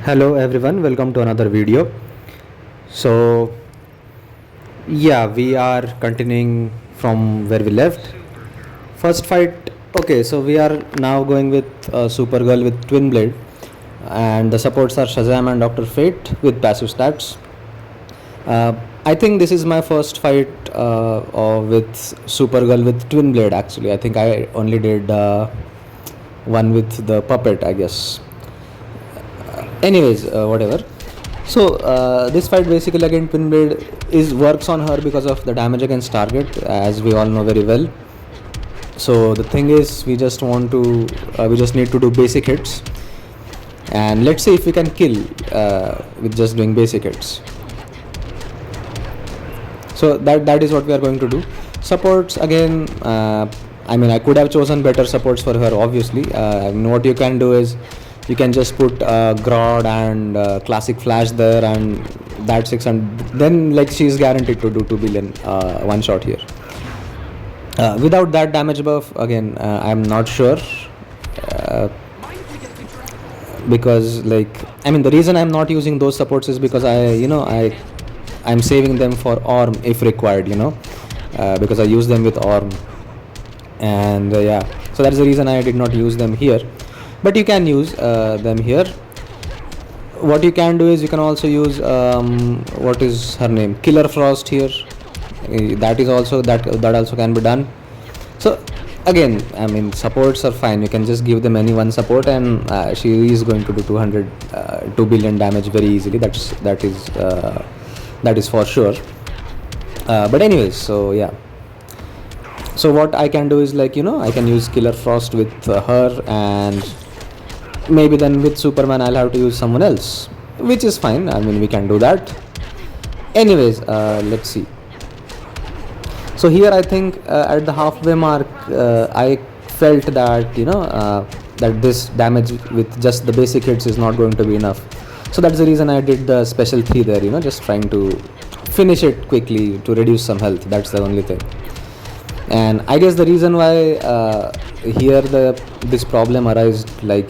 Hello everyone, welcome to another video. So yeah, we are continuing from where we left. First fight. Okay, so we are now going with Supergirl with Twin Blade, and the supports are Shazam and Doctor Fate with passive stats. I think this is my first fight with Supergirl with Twin Blade. Actually, I think I only did one with the puppet, I guess. Anyways, whatever. So this fight basically again Twin Blade is works on her because of the damage against target, as we all know very well. So the thing is, we just need to do basic hits, and let's see if we can kill with just doing basic hits. So that is what we are going to do. Supports again. I could have chosen better supports for her. Obviously, what you can do is you can just put Grodd and Classic Flash there, and that's 600. Then like she's guaranteed to do 2 billion one shot here. Without that damage buff, again, I'm not sure. Because the reason I'm not using those supports is because I'm saving them for Orm if required, because I use them with Orm, and so that's the reason I did not use them here. But you can use them here. What you can do is you can also use what is her name, Killer Frost here. That also can be done. So again, supports are fine. You can just give them any one support, and she is going to do 2 billion damage very easily. That is for sure. But anyways, so yeah. So what I can do is I can use Killer Frost with her, and maybe then with Superman I'll have to use someone else, which is fine. We can do that. Anyways, let's see. So here I think at the halfway mark, I felt that that this damage with just the basic hits is not going to be enough. So that's the reason I did the special 3 there, just trying to finish it quickly to reduce some health. That's the only thing. And I guess the reason why here this problem arose, that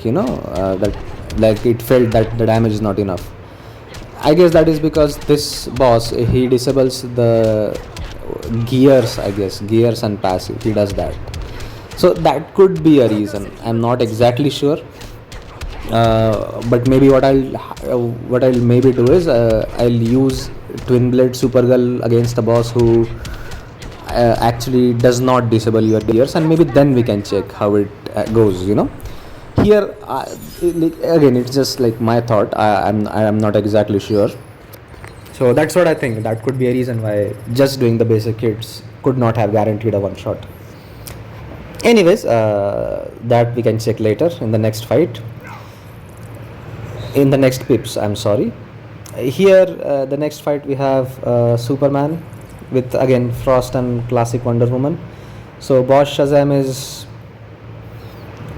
it felt that the damage is not enough. I guess that is because this boss, he disables the gears, gears and passive. He does that. So that could be a reason. I'm not exactly sure. But maybe what I'll maybe do is I'll use Twin Blade Supergirl against a boss who actually does not disable your gears, and maybe then we can check how it goes. Here again, it's just like my thought. I'm not exactly sure. So that's what I think. That could be a reason why just doing the basic hits could not have guaranteed a one shot. Anyways, that we can check later in the next fight. In the next pips, I'm sorry. Here, the next fight we have Superman with again Frost and Classic Wonder Woman. So Boss Shazam is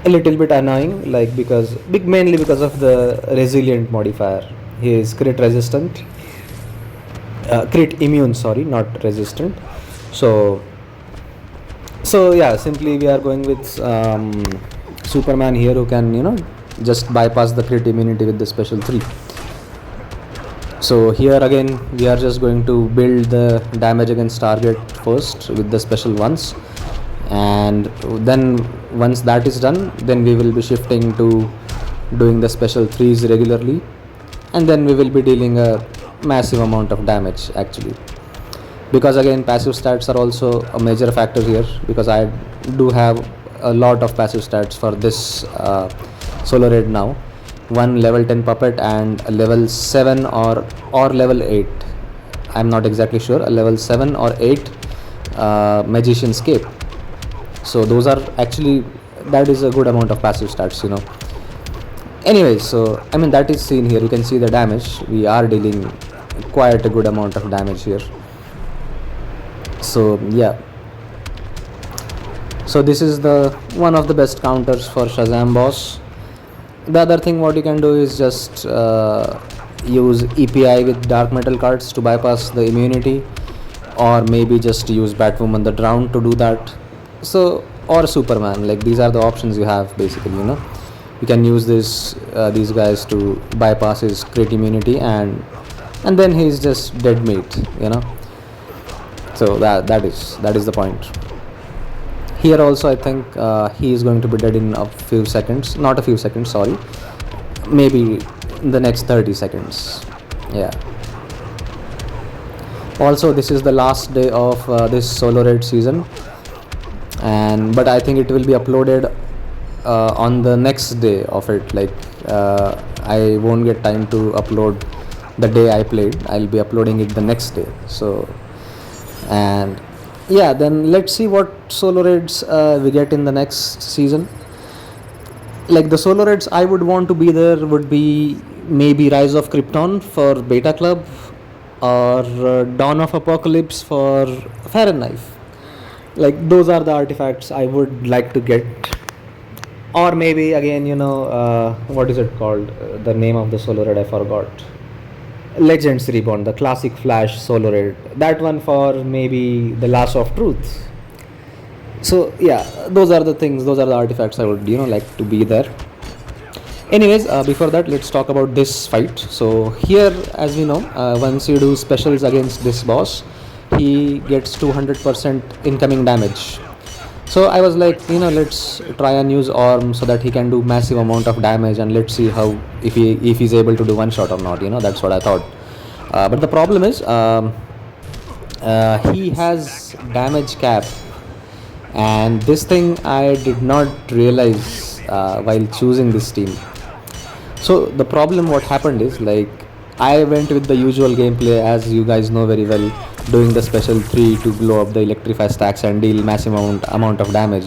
a little bit annoying, mainly because of the resilient modifier. He is crit resistant, crit immune, sorry, not resistant. So yeah, simply we are going with Superman here, who can just bypass the crit immunity with the special 3. So here again we are just going to build the damage against target first with the special ones, and then once that is done, then we will be shifting to doing the special 3s regularly, and then we will be dealing a massive amount of damage actually, because again passive stats are also a major factor here, because I do have a lot of passive stats for this solo raid now. One level 10 puppet and a level 7 or level 8, I'm not exactly sure, a level 7 or 8 magician's cape. So those are actually, that is a good amount of passive stats. Anyways, so that is seen here. You can see the damage. We are dealing quite a good amount of damage here. So yeah, so this is the one of the best counters for Shazam boss. The other thing what you can do is just use EPI with dark metal cards to bypass the immunity, or maybe just use Batwoman the Drowned to do that. So, or Superman, these are the options you have basically. you can use these guys to bypass his crit immunity, and then he's just dead meat, so that is the point. Here also I think he is going to be dead in a few seconds, not a few seconds, sorry, maybe in the next 30 seconds. Yeah. Also, this is the last day of this solo raid season, but I think it will be uploaded on the next day of it. Like I won't get time to upload the day I played. I'll be uploading it the next day. So, and yeah, then let's see what solo raids we get in the next season. Like the solo raids I would want to be there would be maybe Rise of Krypton for Beta Club, or Dawn of Apocalypse for Fahrenheit. Like those are the artifacts I would like to get. Or maybe again, what is it called? The name of the solo raid I forgot. Legends Reborn, the classic Flash solo raid. That one for maybe the Last of Truth. So yeah, those are the things, those are the artifacts I would like to be there. Anyways, before that, let's talk about this fight. So here, as we know, once you do specials against this boss, he gets 200% incoming damage. So I was like, let's try and use Orm so that he can do massive amount of damage, and let's see how if he's able to do one shot or not. That's what I thought. But the problem is, he has damage cap, and this thing I did not realize while choosing this team. So the problem what happened is, like, I went with the usual gameplay, as you guys know very well, doing the special 3 to blow up the electrify stacks and deal massive amount of damage.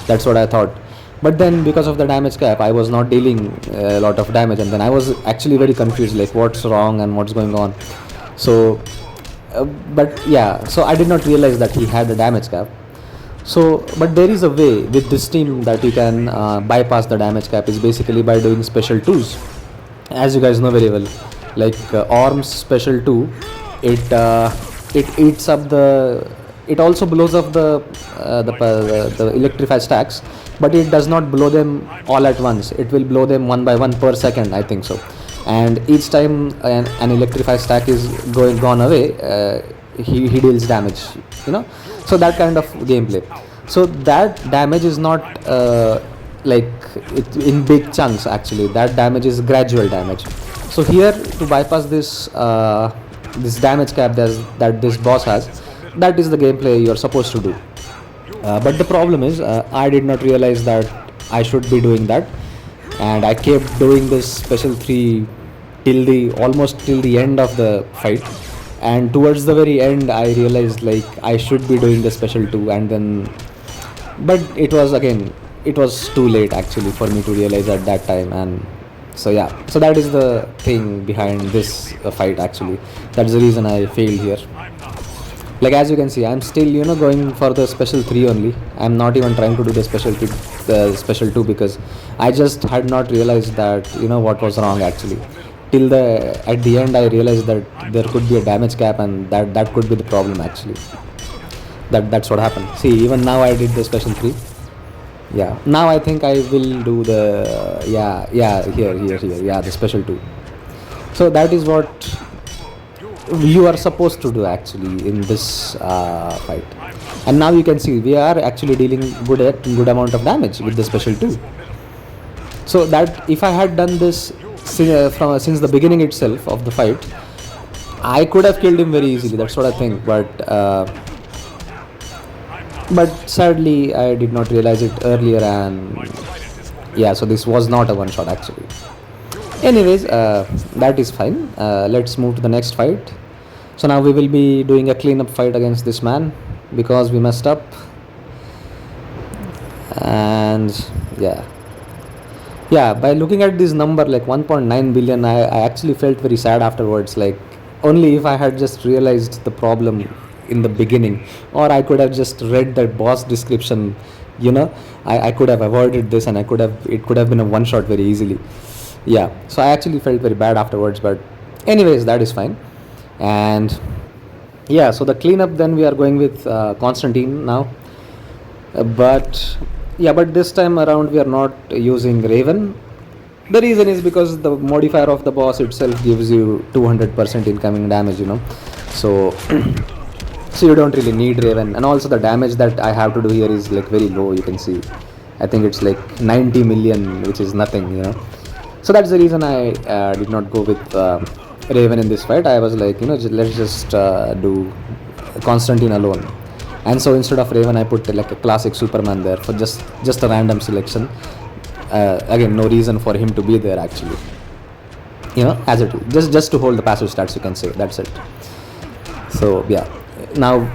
That's what I thought. But then because of the damage cap, I was not dealing a lot of damage, and then I was actually very confused, like what's wrong and what's going on. So but yeah, so I did not realize that he had a damage cap. So but there is a way with this team that you can bypass the damage cap, is basically by doing special 2s, as you guys know very well. Like Orm's special 2, it eats up it also blows up the electrify stacks, but it does not blow them all at once. It will blow them one by one per second, I think so. And each time an electrify stack is gone away, he deals damage, so that kind of gameplay. So that damage is not like in big chunks. Actually, that damage is gradual damage. So here, to bypass this damage cap that this boss has, that is the gameplay you are supposed to do. But the problem is, I did not realize that I should be doing that, and I kept doing this special 3 almost till the end of the fight. And towards the very end, I realized, like, I should be doing the special 2, and then, but it was too late actually for me to realize at that time. And so yeah, so that is the thing behind this fight. Actually, that's the reason I failed here. Like, as you can see, I'm still going for the special 3 only. I'm not even trying to do the special 2, because I just had not realized that what was wrong actually. Till at the end I realized that there could be a damage cap, and that could be the problem actually. That's what happened. See, even now I did the special 3. Yeah, now I think I will do the here the special 2. So that is what you are supposed to do actually in this fight. And now you can see we are actually dealing good amount of damage with the special 2. So that if I had done this since the beginning itself of the fight, I could have killed him very easily. That's what I think. But sadly I did not realize it earlier, and yeah, so this was not a one shot actually. Anyways, that is fine. Let's move to the next fight. So now we will be doing a cleanup fight against this man, because we messed up. And yeah, by looking at this number, like 1.9 billion, I actually felt very sad afterwards. Like, only if I had just realized the problem in the beginning, or I could have just read that boss description, I could have avoided this, and it could have been a one shot very easily. Yeah, so I actually felt very bad afterwards, but anyways, that is fine. And yeah, so the cleanup, then we are going with Constantine now. But this time around we are not using Raven. The reason is because the modifier of the boss itself gives you 200% incoming damage, so so you don't really need Raven. And also the damage that I have to do here is like very low. You can see, I think it's like 90 million, which is nothing. So that's the reason I did not go with Raven in this fight. I was like, let's just do Constantine alone. And so instead of Raven, I put like a classic Superman there for just a random selection. Again, no reason for him to be there actually. As it is, just to hold the passive stats, you can say. That's it. So yeah, now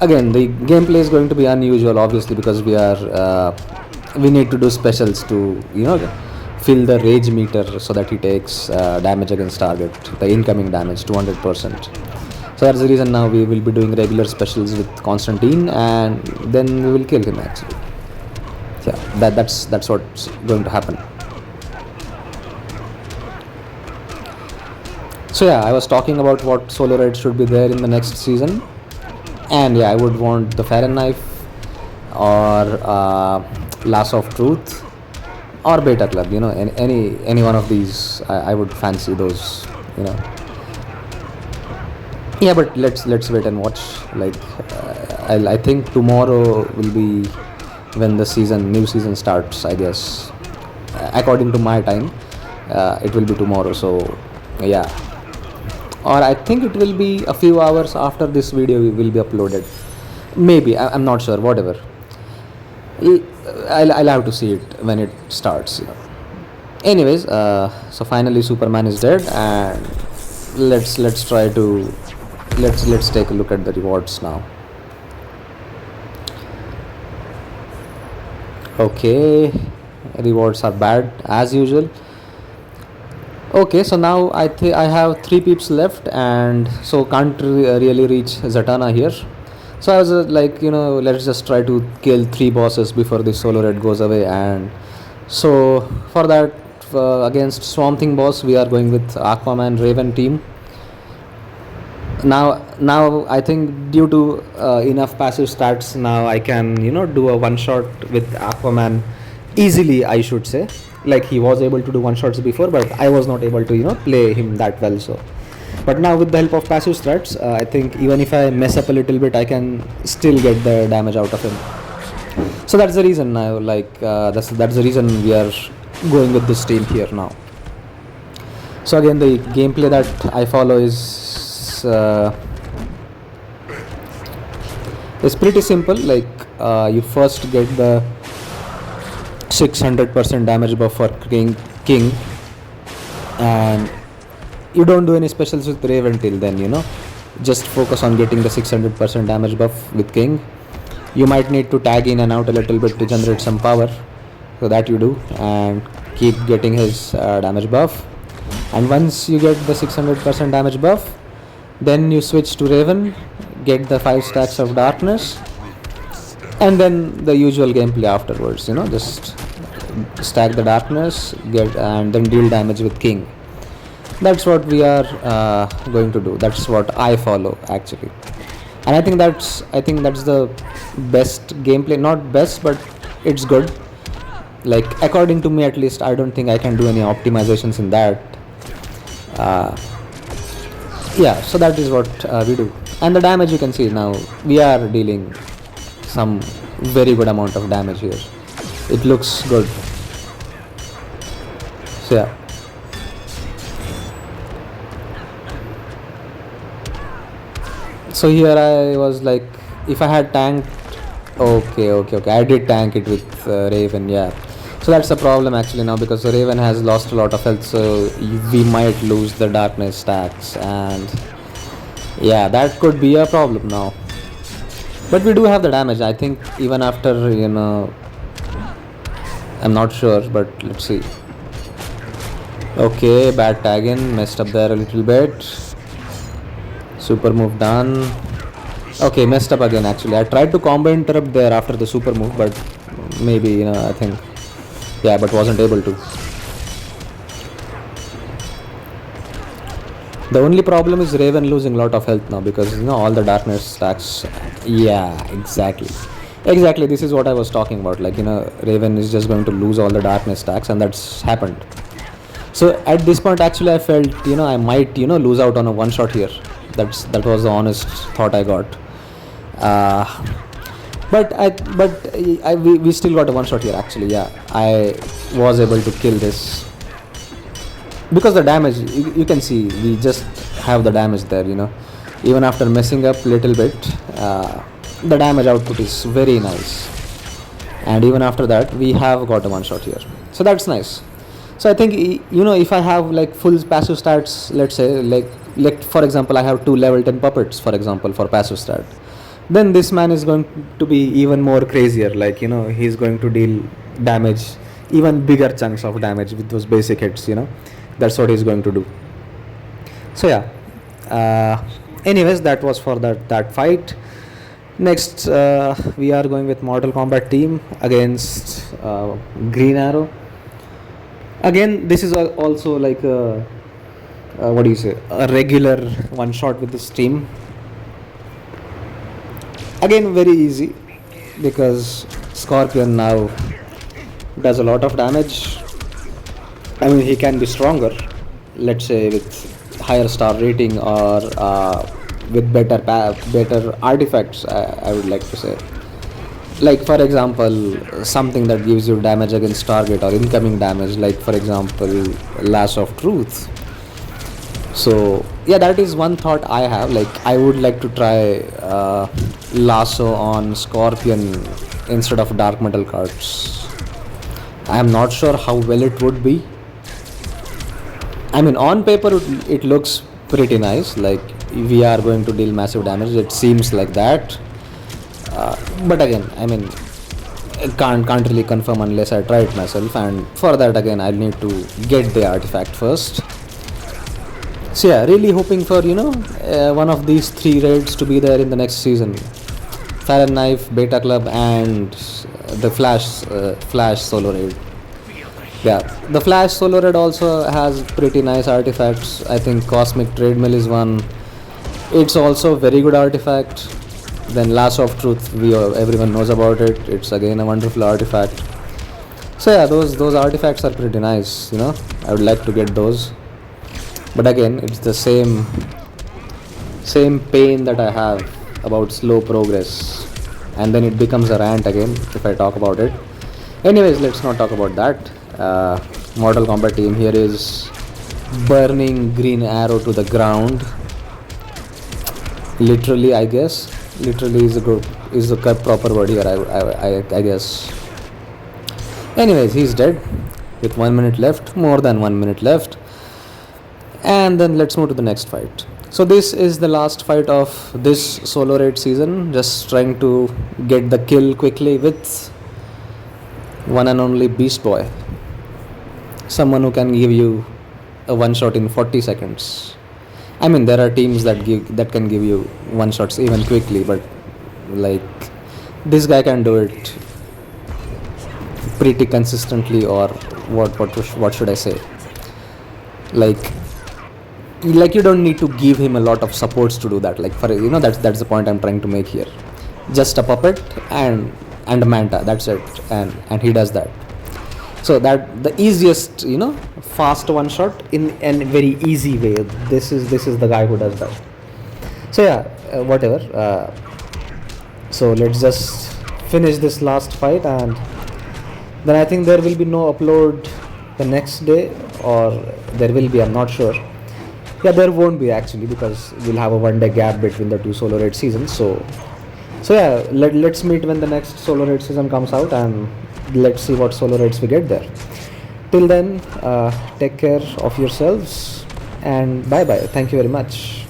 again the gameplay is going to be unusual, obviously, because we need to do specials to fill the rage meter so that he takes damage against target, the incoming damage 200%. So that's the reason now we will be doing regular specials with Constantine, and then we will kill him actually. Yeah, that's what's going to happen. So yeah, I was talking about what solo raids should be there in the next season, and yeah, I would want the Fahrenheit Knife or Lasso of Truth or Beta Club. Any one of these, I would fancy those. Yeah, but let's wait and watch. Like, I think tomorrow will be when the new season starts, I guess. According to my time, it will be tomorrow. So yeah, or I think it will be a few hours after this video will be uploaded. Maybe, I'm not sure. Whatever. I'll have to see it when it starts. Anyways, so finally Superman is dead, and let's take a look at the rewards now. Okay, rewards are bad as usual. Okay, so now I have 3 peeps left, and so can't really reach Zatanna here. So I was like, let's just try to kill 3 bosses before this solo raid goes away. And so for that, against Swamp Thing boss, we are going with Aquaman Raven team. Now I think due to enough passive stats, now I can do a one shot with Aquaman easily, I should say. Like, he was able to do one shots before, but I was not able to play him that well. So but now with the help of passive strats, I think even if I mess up a little bit, I can still get the damage out of him. So that's the reason now, like that's the reason we are going with this team here now. So again, the gameplay that I follow is pretty simple. Like, you first get the 600% damage buff for King, and you don't do any specials with Raven till then. Just focus on getting the 600% damage buff with King. You might need to tag in and out a little bit to generate some power, so that you do, and keep getting his damage buff. And once you get the 600% damage buff, then you switch to Raven, get the 5 stacks of darkness, and then the usual gameplay afterwards. Just stack the darkness, and then deal damage with King. That's what we are going to do. That's what I follow actually, and I think that's the best gameplay. Not best, but it's good. Like, according to me at least, I don't think I can do any optimizations in that. Yeah, so that is what we do. And the damage, you can see now, we are dealing some very good amount of damage here. It looks good. So yeah. So here I was like, if I had tanked, okay, I did tank it with Raven, yeah. So that's the problem actually now, because Raven has lost a lot of health, so we might lose the darkness stacks, and yeah, that could be a problem now. But we do have the damage, I think, even after, I'm not sure, but let's see. Okay, bad tag in, messed up there a little bit. Super move done. Okay, messed up again actually. I tried to combo interrupt there after the super move, but maybe, I think, yeah, but wasn't able to. The only problem is Raven losing a lot of health now, because all the darkness stacks. Yeah, exactly, this is what I was talking about. Like, Raven is just going to lose all the darkness stacks, and that's happened. So at this point, actually, I felt, I might, lose out on a one shot here. That was the honest thought I got. uh, we still got a one shot here, actually. Yeah, I was able to kill this because the damage, you can see, we just have the damage there, even after messing up little bit. The damage output is very nice, and even after that we have got a one shot here, so that's nice. So I think, if I have like full passive stats, let's say, like for example, I have two level 10 puppets, for example, for passive stat, then this man is going to be even more crazier. Like, he's going to deal damage, even bigger chunks of damage with those basic hits. That's what he's going to do. So yeah, anyways, that was for that fight. Next, we are going with Mortal Kombat team against Green Arrow. Again, this is also like what do you say, a regular one shot with this team. Again, very easy, because Scorpion now does a lot of damage. I mean, he can be stronger, let's say with higher star rating, or with better artifacts, I would like to say. Like for example, something that gives you damage against target or incoming damage, like for example, Lasso of Truth. So yeah, that is one thought I have. Like, I would like to try Lasso on Scorpion instead of Dark Metal cards. I am not sure how well it would be. I mean, on paper it looks pretty nice, like we are going to deal massive damage, it seems like that. But again, I mean, I can't really confirm unless I try it myself, and for that again I'll need to get the artifact first. So yeah, really hoping for one of these three raids to be there in the next season: Fire Knife, Beta Club, and the Flash solo raid. Yeah, the Flash solo raid also has pretty nice artifacts. I think Cosmic Treadmill is one. It's also a very good artifact. Then Lasso of Truth, everyone knows about it. It's again a wonderful artifact. So yeah, those artifacts are pretty nice. I would like to get those. But again, it's the same pain that I have about slow progress, and then it becomes a rant again if I talk about it. Anyways, let's not talk about that. Mortal Kombat team here is burning Green Arrow to the ground. Literally, I guess. Literally is the proper word here. I guess. Anyways, he's dead with 1 minute left, more than 1 minute left, and then let's move to the next fight. So this is the last fight of this solo raid season. Just trying to get the kill quickly with one and only Beast Boy. Someone who can give you a one shot in 40 seconds. I mean, there are teams that can give you one shots even quickly, but like, this guy can do it pretty consistently, or what should I say? Like you don't need to give him a lot of supports to do that. Like, for that's the point I'm trying to make here. Just a puppet and a manta, that's it, and he does that. So that the easiest, fast one shot in a very easy way. This is the guy who does that. So yeah, whatever. So let's just finish this last fight, and then I think there will be no upload the next day, or there will be, I'm not sure. Yeah, there won't be actually, because we'll have a 1 day gap between the two solo raid seasons. So yeah, let's meet when the next solo raid season comes out, and let's see what solo raids we get there. Till then, take care of yourselves, and bye bye. Thank you very much.